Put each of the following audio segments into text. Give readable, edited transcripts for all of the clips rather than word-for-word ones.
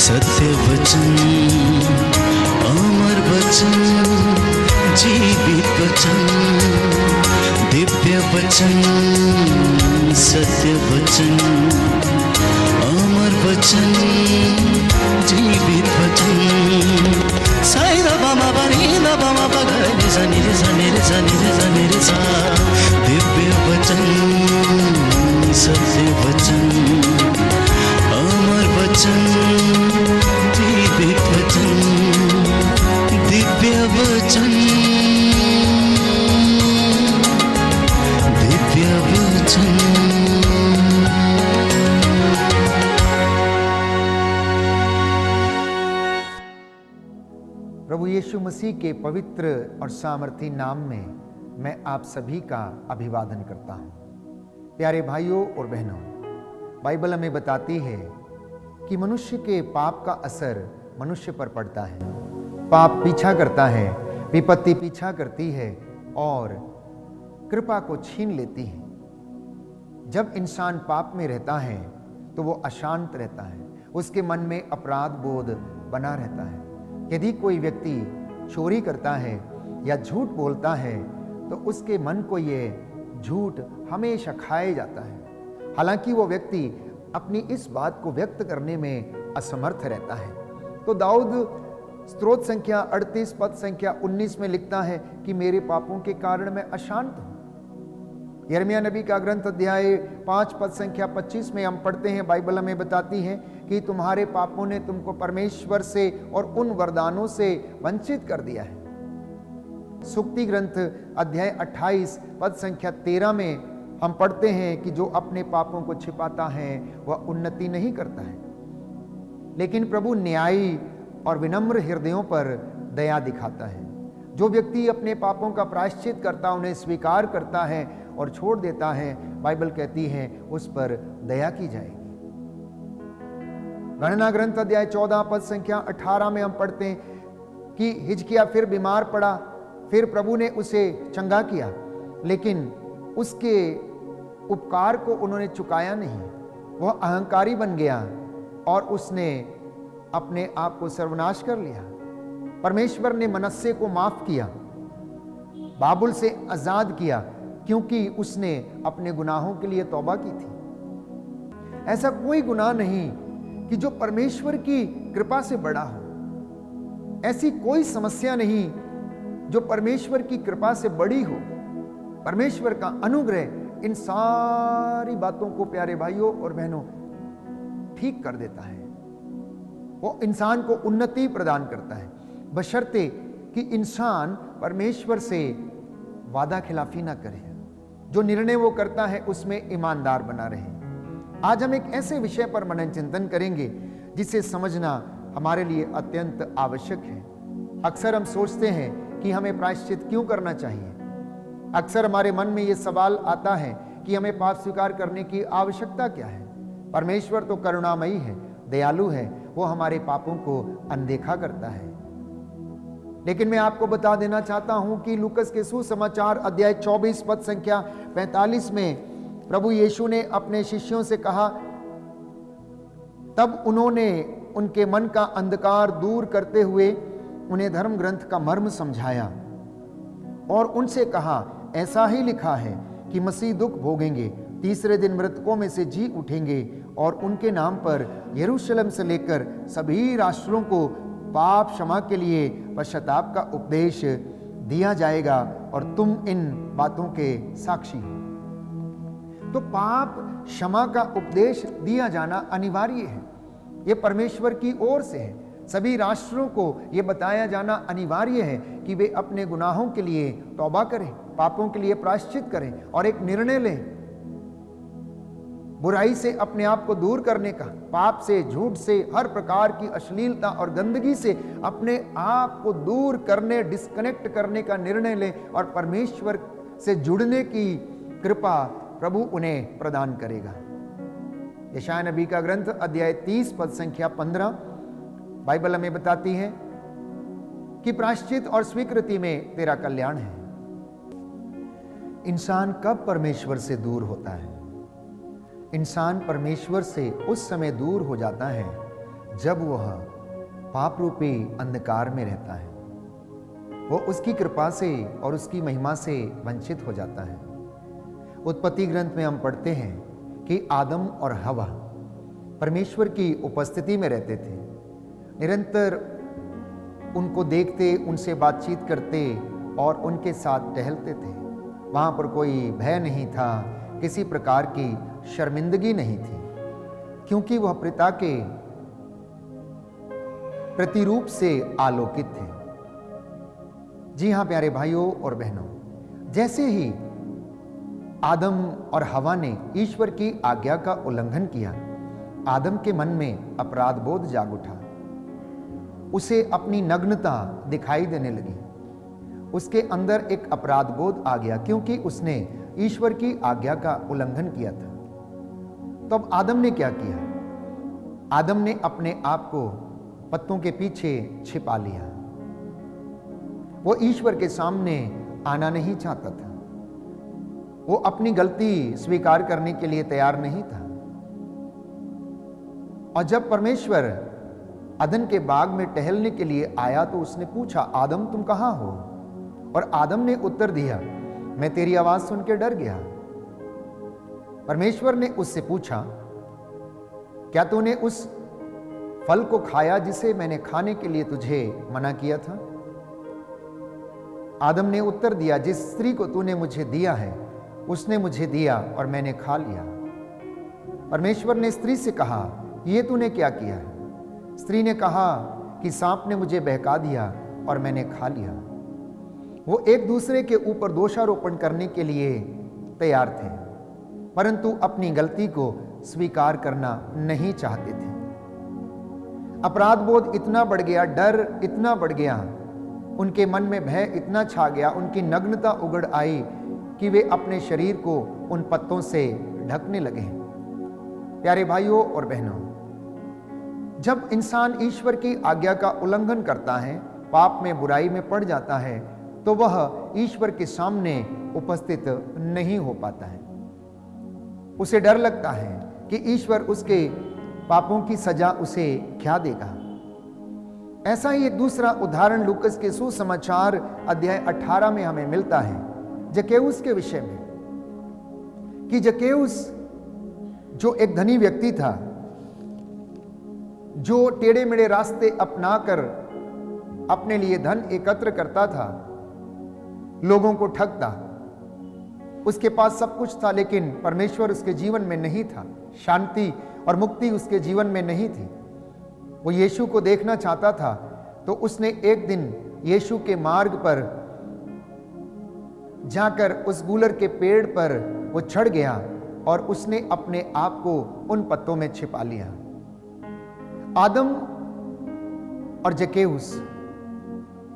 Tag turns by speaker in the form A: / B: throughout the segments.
A: सत्य वचन, अमर वचन, जीवित वचन, दिव्य वचन, सत्य वचन, अमर वचन, जीवित वचन। साई दा बामा बनी दा बामा बगैर सनी रे सनी रे सनी रे सनी रे सा। दिव्य वचन, सत्य वचन, अमर वचन, जीवित वचन, दिव्य वचन, दिव्य वचन।
B: प्रभु यीशु मसीह के पवित्र और सामर्थी नाम में मैं आप सभी का अभिवादन करता हूं। प्यारे भाइयों और बहनों, बाइबल हमें बताती है कि मनुष्य के पाप का असर मनुष्य पर पड़ता है। पाप पीछा करता है, विपत्ति पीछा करती है और कृपा को छीन लेती है। जब इंसान पाप में रहता है तो वो अशांत रहता है, उसके मन में अपराध बोध बना रहता है। यदि कोई व्यक्ति चोरी करता है या झूठ बोलता है तो उसके मन को ये झूठ हमेशा खाया जाता है। हालांकि वो व्यक्ति अपनी इस बात को व्यक्त करने में असमर्थ रहता है। तो दाऊद स्तोत्र संख्या 38 पद संख्या 19 में लिखता है कि मेरे पापों के कारण मैं अशांत हूं। यिर्मयाह नबी का ग्रंथ अध्याय 5 पद संख्या 25 में हम पढ़ते हैं, बाइबल हमें बताती है कि तुम्हारे पापों ने तुमको परमेश्वर से और उन वरदानों से वंचित कर दिया है। सुक्ति ग्रंथ अध्याय 28 पद संख्या 13 में हम पढ़ते हैं कि जो अपने पापों को छिपाता है वह उन्नति नहीं करता है, लेकिन प्रभु न्यायी और विनम्र हृदयों पर दया दिखाता है। जो व्यक्ति अपने पापों का प्रायश्चित करता, उन्हें स्वीकार करता है और छोड़ देता है, बाइबल कहती है उस पर दया की जाएगी। गणना ग्रंथ अध्याय 14 पद संख्या 18 में हम पढ़ते हैं कि हिजकिय्याह फिर बीमार पड़ा, फिर प्रभु ने उसे चंगा किया, लेकिन उसके उपकार को उन्होंने चुकाया नहीं। वह अहंकारी बन गया और उसने अपने आप को सर्वनाश कर लिया। परमेश्वर ने मनस्से को माफ किया, बाबुल से आजाद किया, क्योंकि उसने अपने गुनाहों के लिए तौबा की थी। ऐसा कोई गुनाह नहीं कि जो परमेश्वर की कृपा से बड़ा हो। ऐसी कोई समस्या नहीं जो परमेश्वर की कृपा से बड़ी हो। परमेश्वर का अनुग्रह इन सारी बातों को, प्यारे भाइयों और बहनों, ठीक कर देता है। वो इंसान को उन्नति प्रदान करता है, बशर्ते कि इंसान परमेश्वर से वादा खिलाफी ना करे, जो निर्णय वो करता है उसमें ईमानदार बना रहे। आज हम एक ऐसे विषय पर मनन चिंतन करेंगे जिसे समझना हमारे लिए अत्यंत आवश्यक है। अक्सर हम सोचते हैं कि हमें प्रायश्चित क्यों करना चाहिए। अक्सर हमारे मन में ये सवाल आता है कि हमें पाप स्वीकार करने की आवश्यकता क्या है। परमेश्वर तो करुणामयी है, दयालु है, वो हमारे पापों को अनदेखा करता है। लेकिन मैं आपको बता देना चाहता हूं कि लूकस के सुसमाचार अध्याय 24 पद संख्या 45 में प्रभु यीशु ने अपने शिष्यों से कहा, तब उन्होंने उनके मन का अंधकार दूर करते हुए उन्हें धर्म ग्रंथ का मर्म समझाया और उनसे कहा, ऐसा ही लिखा है कि मसीह दुख भोगेंगे, तीसरे दिन मृतकों में से जी उठेंगे और उनके नाम पर यरूशलेम से लेकर सभी राष्ट्रों को पाप क्षमा के लिए पश्चाताप का उपदेश दिया जाएगा और तुम इन बातों के साक्षी हो। तो पाप क्षमा का उपदेश दिया जाना अनिवार्य है, यह परमेश्वर की ओर से है। सभी राष्ट्रों को यह बताया जाना अनिवार्य है कि वे अपने गुनाहों के लिए तौबा करें, पापों के लिए प्रायश्चित करें और एक निर्णय लें बुराई से अपने आप को दूर करने का, पाप से, झूठ से, हर प्रकार की अश्लीलता और गंदगी से अपने आप को दूर करने, डिस्कनेक्ट करने का निर्णय लें और परमेश्वर से जुड़ने की कृपा प्रभु उन्हें प्रदान करेगा। यशायाह नबी का ग्रंथ अध्याय 30 पद संख्या 15 बाइबल हमें बताती है कि प्रायश्चित और स्वीकृति में तेरा कल्याण है। इंसान कब परमेश्वर से दूर होता है? इंसान परमेश्वर से उस समय दूर हो जाता है जब वह पाप रूपी अंधकार में रहता है, वो उसकी कृपा से और उसकी महिमा से वंचित हो जाता है। उत्पत्ति ग्रंथ में हम पढ़ते हैं कि आदम और हवा परमेश्वर की उपस्थिति में रहते थे, निरंतर उनको देखते, उनसे बातचीत करते और उनके साथ टहलते थे। वहाँ पर कोई भय नहीं था, किसी प्रकार की शर्मिंदगी नहीं थी, क्योंकि वह पिता के प्रतिरूप से आलोकित थे। जी हाँ प्यारे भाइयों और बहनों, जैसे ही आदम और हवा ने ईश्वर की आज्ञा का उल्लंघन किया, आदम के मन में अपराध बोध जाग उठा। उसे अपनी नग्नता दिखाई देने लगी। उसके अंदर एक अपराध बोध आ गया, क्योंकि उसने ईश्वर की आज्ञा का उल्लंघन किया था। तो अब आदम ने क्या किया? आदम ने अपने आप को पत्तों के पीछे छिपा लिया। वो ईश्वर के सामने आना नहीं चाहता था। वो अपनी गलती स्वीकार करने के लिए तैयार नहीं था। और जब परमेश्वर अदन के बाग में टहलने के लिए आया तो उसने पूछा, आदम तुम कहां हो? और आदम ने उत्तर दिया, मैं तेरी आवाज सुन के डर गया। परमेश्वर ने उससे पूछा, क्या तूने उस फल को खाया जिसे मैंने खाने के लिए तुझे मना किया था? आदम ने उत्तर दिया, जिस स्त्री को तूने मुझे दिया है उसने मुझे दिया और मैंने खा लिया। परमेश्वर ने स्त्री से कहा, यह तूने क्या किया है? स्त्री ने कहा कि सांप ने मुझे बहका दिया और मैंने खा लिया। वो एक दूसरे के ऊपर दोषारोपण करने के लिए तैयार थे, परंतु अपनी गलती को स्वीकार करना नहीं चाहते थे। अपराध बोध इतना बढ़ गया, डर इतना बढ़ गया, उनके मन में भय इतना छा गया, उनकी नग्नता उगड़ आई कि वे अपने शरीर को उन पत्तों से ढकने लगे। प्यारे भाइयों और बहनों, जब इंसान ईश्वर की आज्ञा का उल्लंघन करता है, पाप में बुराई में पड़ जाता है, तो वह ईश्वर के सामने उपस्थित नहीं हो पाता है। उसे डर लगता है कि ईश्वर उसके पापों की सजा उसे क्या देगा। ऐसा ही एक दूसरा उदाहरण लूकस के सुसमाचार अध्याय 18 में हमें मिलता है जक्कैउस के विषय में, कि जक्कैउस जो एक धनी व्यक्ति था, जो टेढ़े मेढ़े रास्ते अपनाकर अपने लिए धन एकत्र करता था, लोगों को ठगता, उसके पास सब कुछ था, लेकिन परमेश्वर उसके जीवन में नहीं था, शांति और मुक्ति उसके जीवन में नहीं थी। वो यीशु को देखना चाहता था, तो उसने एक दिन यीशु के मार्ग पर जाकर उस गूलर के पेड़ पर वो चढ़ गया और उसने अपने आप को उन पत्तों में छिपा लिया। आदम और जक्कैउस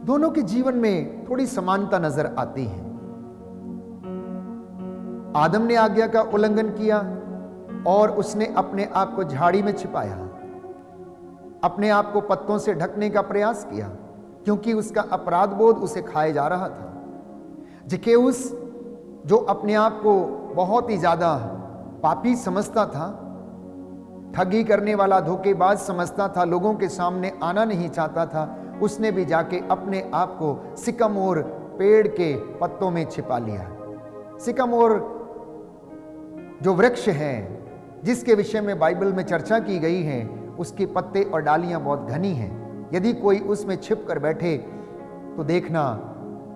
B: दोनों के जीवन में थोड़ी समानता नजर आती है। आदम ने आज्ञा का उल्लंघन किया और उसने अपने आप को झाड़ी में छिपाया, अपने आप को पत्तों से ढकने का प्रयास किया, क्योंकि उसका अपराध बोध उसे खाए जा रहा था। जक्कैउस जो अपने आप को बहुत ही ज्यादा पापी समझता था, ठगी करने वाला धोखेबाज समझता था, लोगों के सामने आना नहीं चाहता था, उसने भी जाके अपने आप को सिकमोर पेड़ के पत्तों में छिपा लिया। सिकमोर जो वृक्ष है जिसके विषय में बाइबल में चर्चा की गई है, उसके पत्ते और डालियां बहुत घनी हैं। यदि कोई उसमें छिप कर बैठे तो देखना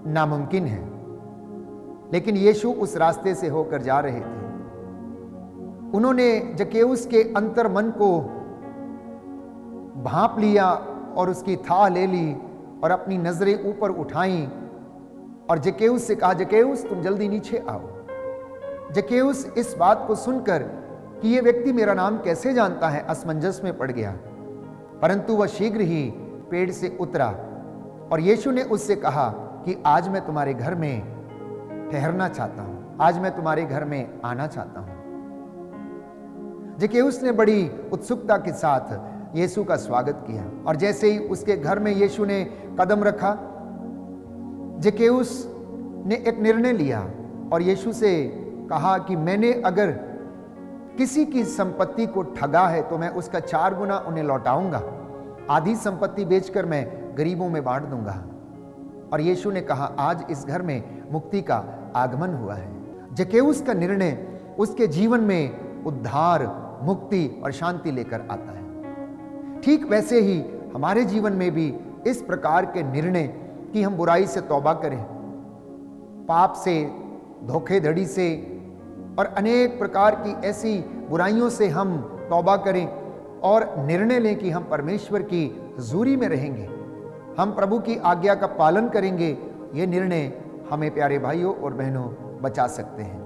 B: नामुमकिन है, लेकिन यीशु उस रास्ते से होकर जा रहे थे। उन्होंने जक्कैउस के अंतर मन को भांप लिया और उसकी थाह ले ली और अपनी नजरें ऊपर उठाई और जक्कैउस से कहा, जक्कैउस तुम जल्दी नीचे आओ। जक्कैउस इस बात को सुनकर कि ये व्यक्ति मेरा नाम कैसे जानता है, असमंजस में पड़ गया, परंतु वह शीघ्र ही पेड़ से उतरा और यीशु ने उससे कहा कि आज मैं तुम्हारे घर में ठहरना चाहता हूं, आज मैं तुम्हारे घर में आना चाहता हूं। जक्कैउस ने बड़ी उत्सुकता के साथ यीशु का स्वागत किया और जैसे ही उसके घर में यीशु ने कदम रखा, जक्कैउस ने एक निर्णय लिया और यीशु से कहा कि मैंने अगर किसी की संपत्ति को ठगा है तो मैं उसका 4 गुना उन्हें लौटाऊंगा, आधी संपत्ति बेचकर मैं गरीबों में बांट दूंगा। और यीशु ने कहा, आज इस घर में मुक्ति का आगमन हुआ है। जक्केउस का निर्णय उसके जीवन में उद्धार, मुक्ति और शांति लेकर आता है। ठीक वैसे ही हमारे जीवन में भी इस प्रकार के निर्णय कि हम बुराई से तौबा करें, पाप से, धोखेधड़ी से और अनेक प्रकार की ऐसी बुराइयों से हम तौबा करें और निर्णय लें कि हम परमेश्वर की हुजूरी में रहेंगे, हम प्रभु की आज्ञा का पालन करेंगे। ये निर्णय हमें प्यारे भाइयों और बहनों बचा सकते हैं।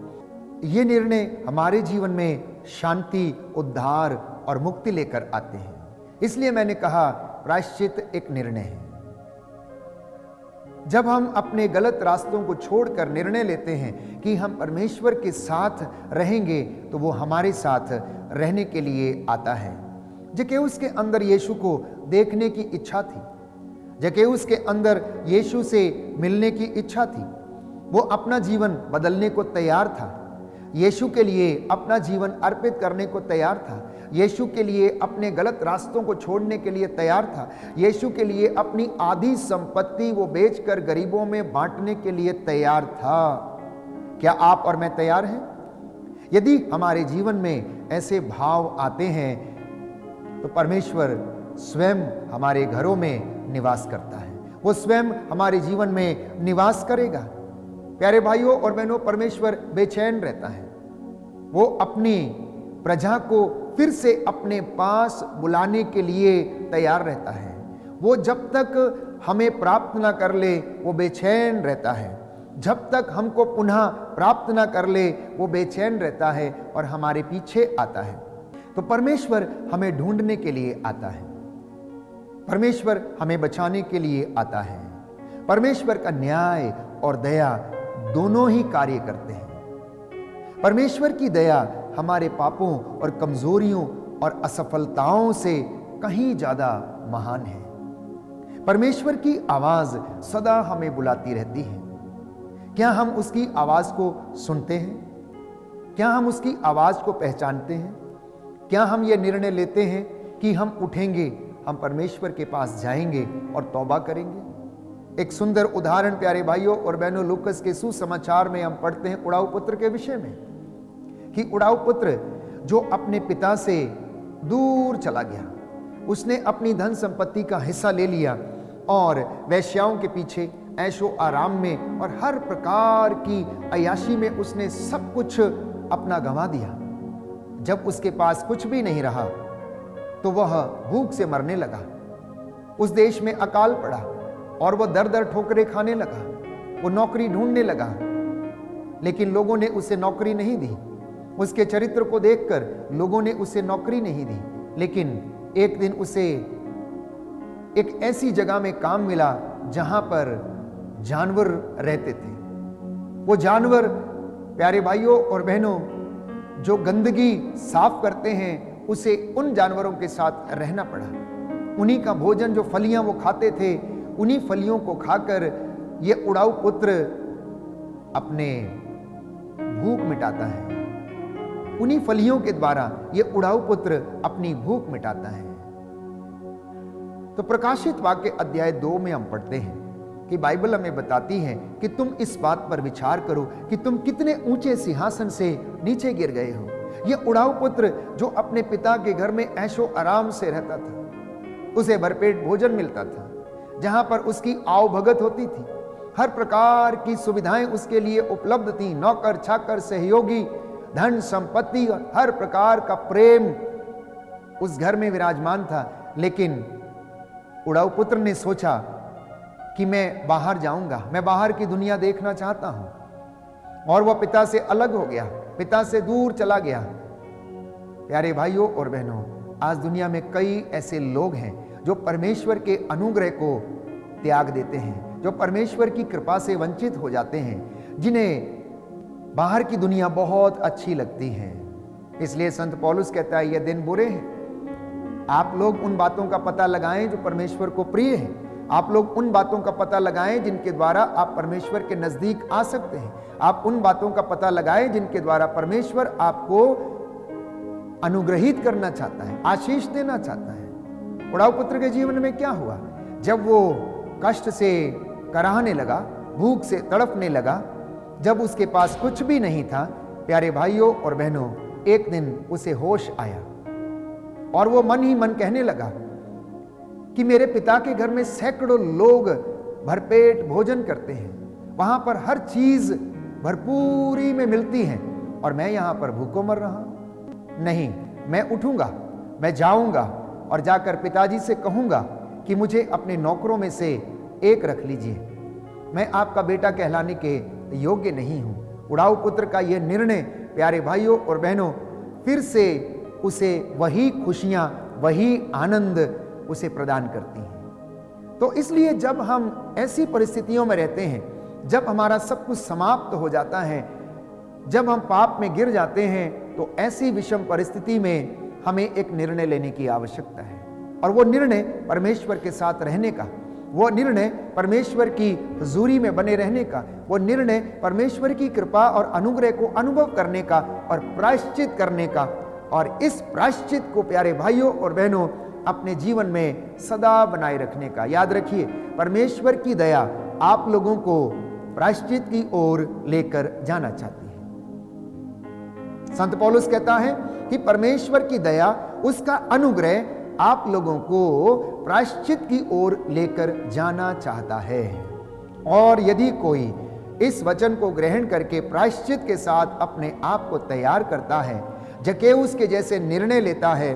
B: ये निर्णय हमारे जीवन में शांति, उद्धार और मुक्ति लेकर आते हैं। इसलिए मैंने कहा प्रायश्चित एक निर्णय है। जब हम अपने गलत रास्तों को छोड़कर निर्णय लेते हैं कि हम परमेश्वर के साथ रहेंगे, तो वो हमारे साथ रहने के लिए आता है। जक्केउस के अंदर यीशु को देखने की इच्छा थी, जक्केउस के अंदर यीशु से मिलने की इच्छा थी। वो अपना जीवन बदलने को तैयार था, यीशु के लिए अपना जीवन अर्पित करने को तैयार था, यीशु के लिए अपने गलत रास्तों को छोड़ने के लिए तैयार था, यीशु के लिए अपनी आधी संपत्ति वो बेचकर गरीबों में बांटने के लिए तैयार था। क्या आप और मैं तैयार हैं? यदि हमारे जीवन में ऐसे भाव आते हैं तो परमेश्वर स्वयं हमारे घरों में निवास करता है, वो स्वयं हमारे जीवन में निवास करेगा। प्यारे भाइयों और बहनों, परमेश्वर बेचैन रहता है। वो अपनी प्रजा को फिर से अपने पास बुलाने के लिए तैयार रहता है। वो जब तक हमें प्राप्त ना कर ले वो बेचैन रहता है, जब तक हमको पुनः प्राप्त ना कर ले वो बेचैन रहता है और हमारे पीछे आता है। तो परमेश्वर हमें ढूंढने के लिए आता है, परमेश्वर हमें बचाने के लिए आता है। परमेश्वर का न्याय और दया दोनों ही कार्य करते हैं। परमेश्वर की दया हमारे पापों और कमजोरियों और असफलताओं से कहीं ज्यादा महान है। परमेश्वर की आवाज सदा हमें बुलाती रहती है। क्या हम उसकी आवाज को सुनते हैं? क्या हम उसकी आवाज को पहचानते हैं? क्या हम ये निर्णय लेते हैं कि हम उठेंगे, हम परमेश्वर के पास जाएंगे और तौबा करेंगे? एक सुंदर उदाहरण प्यारे भाइयों और बहनों, लूकस के सुसमाचार में हम पढ़ते हैं उड़ाऊ पुत्र के विषय में, कि उड़ाऊ पुत्र जो अपने पिता से दूर चला गया, उसने अपनी धन संपत्ति का हिस्सा ले लिया और वेश्याओं के पीछे, ऐशो आराम में और हर प्रकार की अयाशी में उसने सब कुछ अपना गंवा दिया। जब उसके पास कुछ भी नहीं रहा तो वह भूख से मरने लगा। उस देश में अकाल पड़ा और वह दर दर ठोकरें खाने लगा। वो नौकरी ढूंढने लगा, लेकिन लोगों ने उसे नौकरी नहीं दी। उसके चरित्र को देखकर लोगों ने उसे नौकरी नहीं दी। लेकिन एक दिन उसे एक ऐसी जगह में काम मिला जहां पर जानवर रहते थे। वो जानवर प्यारे भाइयों और बहनों जो गंदगी साफ करते हैं, उसे उन जानवरों के साथ रहना पड़ा। उन्हीं का भोजन, जो फलियां वो खाते थे, उन्हीं फलियों को खाकर ये उड़ाऊ पुत्र अपने भूख मिटाता है। उन्हीं फलियों के द्वारा ये उड़ाऊ पुत्र अपनी भूख मिटाता है। तो प्रकाशित वाक्य अध्याय 2 में हम पढ़ते हैं कि बाइबल हमें बताती है कि तुम इस बात पर विचार करो कि तुम कितने ऊंचे सिंहासन से नीचे गिर गए हो। ये उड़ाऊ पुत्र जो अपने पिता के घर में ऐशो आराम से रहता था, उसे भरपेट भोजन मिलता था, जहां पर उसकी आओ भगत होती थी, हर प्रकार की सुविधाएं उसके लिए उपलब्ध थी, नौकर चाकर, सहयोगी, धन संपत्ति और हर प्रकार का प्रेम उस घर में विराजमान था। लेकिन उड़ाऊ पुत्र ने सोचा कि मैं बाहर जाऊंगा, मैं बाहर की दुनिया देखना चाहता हूं, और वह पिता से अलग हो गया, पिता से दूर चला गया। प्यारे भाइयों और बहनों, आज दुनिया में कई ऐसे लोग हैं जो परमेश्वर के अनुग्रह को त्याग देते हैं, जो परमेश्वर की कृपा से वंचित हो जाते हैं, जिन्हें बाहर की दुनिया बहुत अच्छी लगती है। इसलिए संत पौलुस कहता है, ये दिन बुरे हैं। आप लोग उन बातों का पता लगाएं जो परमेश्वर को प्रिय है। आप लोग उन बातों का पता लगाएं जिनके द्वारा आप परमेश्वर के नजदीक आ सकते हैं। आप उन बातों का पता लगाएं जिनके द्वारा परमेश्वर आपको अनुग्रहित करना चाहता है, आशीष देना चाहता है। उड़ाऊ पुत्र के जीवन में क्या हुआ? जब वो कष्ट से कराहने लगा, भूख से तड़पने लगा, जब उसके पास कुछ भी नहीं था, प्यारे भाइयों और बहनों, एक दिन उसे होश आया और वो मन ही मन कहने लगा कि मेरे पिता के घर में सैकड़ों लोग भरपेट भोजन करते हैं, वहां पर हर चीज भरपूरी में मिलती है और मैं यहां पर भूखों मर रहा हूं। नहीं, मैं उठूंगा, मैं जाऊंगा और जाकर पिताजी से कहूंगा कि मुझे अपने नौकरों में से एक रख लीजिए, मैं आपका बेटा कहलाने के योग्य नहीं हूं। उड़ाऊ पुत्र का यह निर्णय प्यारे भाइयों और बहनों फिर से उसे वही खुशियां, वही आनंद उसे प्रदान करती हैं। तो इसलिए जब हम ऐसी परिस्थितियों में रहते हैं, जब हमारा सब कुछ समाप्त हो जाता है, जब हम पाप में गिर जाते हैं, तो ऐसी विषम परिस्थिति में हमें एक निर्णय लेने की आवश्यकता है। और वो निर्णय परमेश्वर के साथ रहने का, वो निर्णय परमेश्वर की हुजूरी में बने रहने का, वो निर्णय परमेश्वर की कृपा और अनुग्रह को अनुभव करने का और प्रायश्चित करने का। और इस प्रायश्चित को प्यारे भाइयों और बहनों अपने जीवन में सदा बनाए रखने का। याद रखिए, परमेश्वर की दया आप लोगों को प्रायश्चित की ओर लेकर जाना चाहती है। संत पौलुस कहता है कि परमेश्वर की दया, उसका अनुग्रह आप लोगों को प्रायश्चित की ओर लेकर जाना चाहता है। और यदि कोई इस वचन को ग्रहण करके प्रायश्चित के साथ अपने आप को तैयार करता है, जकेउस के जैसे निर्णय लेता है,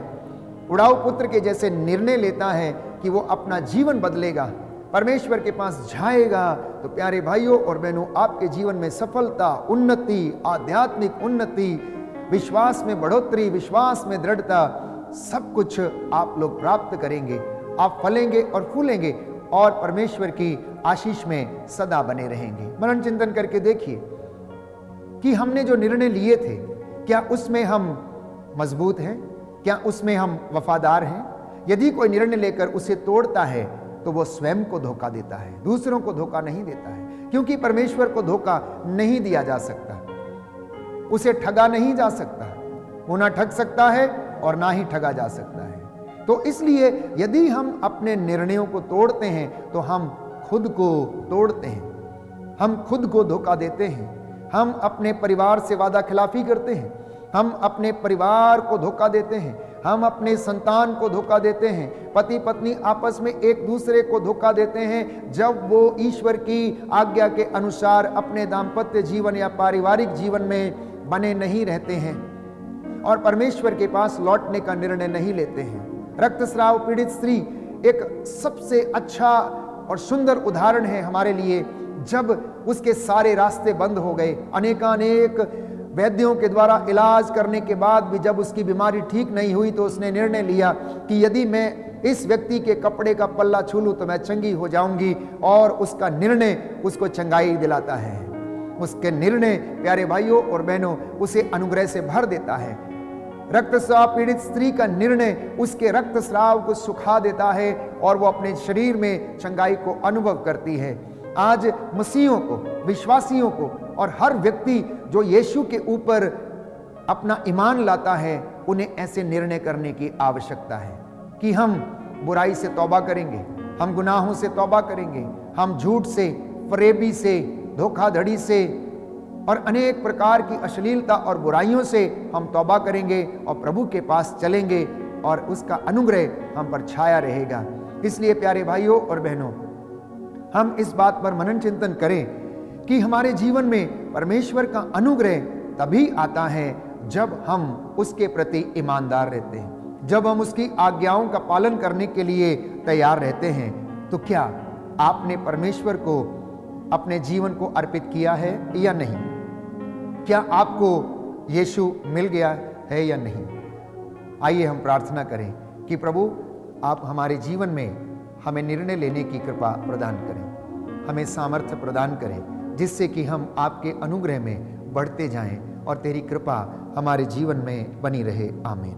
B: उड़ाऊ पुत्र के जैसे निर्णय लेता है कि वो अपना जीवन बदलेगा, परमेश्वर के पास जाएगा, तो प्यारे भाइयों और बहनों आपके जीवन में सफलता, उन्नति, आध्यात्मिक उन्नति, विश्वास में बढ़ोतरी, विश्वास में दृढ़ता, सब कुछ आप लोग प्राप्त करेंगे। आप फलेंगे और फूलेंगे और परमेश्वर की आशीष में सदा बने रहेंगे। मनन चिंतन करके देखिए कि हमने जो निर्णय लिए थे, क्या उसमें हम मजबूत हैं? क्या उसमें हम वफादार हैं? यदि कोई निर्णय लेकर उसे तोड़ता है तो वो स्वयं को धोखा देता है, दूसरों को धोखा नहीं देता है, क्योंकि परमेश्वर को धोखा नहीं दिया जा सकता, उसे ठगा नहीं जा सकता, वो ना ठग सकता है और ना ही ठगा जा सकता है। तो इसलिए यदि हम अपने निर्णयों को तोड़ते हैं तो हम खुद को तोड़ते हैं, हम खुद को धोखा देते हैं, हम अपने परिवार से वादा खिलाफी करते हैं, हम अपने परिवार को धोखा देते हैं, हम अपने संतान को धोखा देते हैं, पति पत्नी आपस में एक दूसरे को धोखा देते हैं जब वो ईश्वर की आज्ञा के अनुसार अपने दाम्पत्य जीवन या पारिवारिक जीवन में बने नहीं रहते हैं और परमेश्वर के पास लौटने का निर्णय नहीं लेते हैं। रक्तस्राव पीड़ित स्त्री एक सबसे अच्छा और सुंदर उदाहरण है हमारे लिए। जब उसके सारे रास्ते बंद हो गए, अनेकानेक वैद्यों के द्वारा इलाज करने के बाद भी जब उसकी बीमारी ठीक नहीं हुई, तो उसने निर्णय लिया कि यदि मैं इस व्यक्ति के कपड़े का पल्ला छू लूं तो मैं चंगी हो जाऊंगी, और उसका निर्णय उसको चंगाई दिलाता है। उसके निर्णय प्यारे भाइयों और बहनों उसे अनुग्रह से भर देता है। रक्तस्राव पीड़ित स्त्री का निर्णय उसके रक्तस्राव को सुखा देता है और वो अपने शरीर में चंगाई को अनुभव करती है। आज मसीहियों को, विश्वासियों को और हर व्यक्ति जो यीशु के ऊपर अपना ईमान लाता है, उन्हें ऐसे निर्णय करने की आवश्यकता है कि हम बुराई से तौबा करेंगे, हम गुनाहों से तौबा करेंगे, हम झूठ से, फरेबी से, धोखाधड़ी से और अनेक प्रकार की अश्लीलता और बुराइयों से हम तौबा करेंगे और प्रभु के पास चलेंगे और उसका अनुग्रह हम पर छाया रहेगा। इसलिए प्यारे भाइयों और बहनों, हम इस बात पर मनन चिंतन करें कि हमारे जीवन में परमेश्वर का अनुग्रह तभी आता है जब हम उसके प्रति ईमानदार रहते हैं, जब हम उसकी आज्ञाओं का पालन करने के लिए तैयार रहते हैं। तो क्या आपने परमेश्वर को अपने जीवन को अर्पित किया है या नहीं? क्या आपको यीशु मिल गया है या नहीं? आइए हम प्रार्थना करें कि प्रभु आप हमारे जीवन में हमें निर्णय लेने की कृपा प्रदान करें, हमें सामर्थ्य प्रदान करें, जिससे कि हम आपके अनुग्रह में बढ़ते जाएं और तेरी कृपा हमारे जीवन में बनी रहे। आमीन।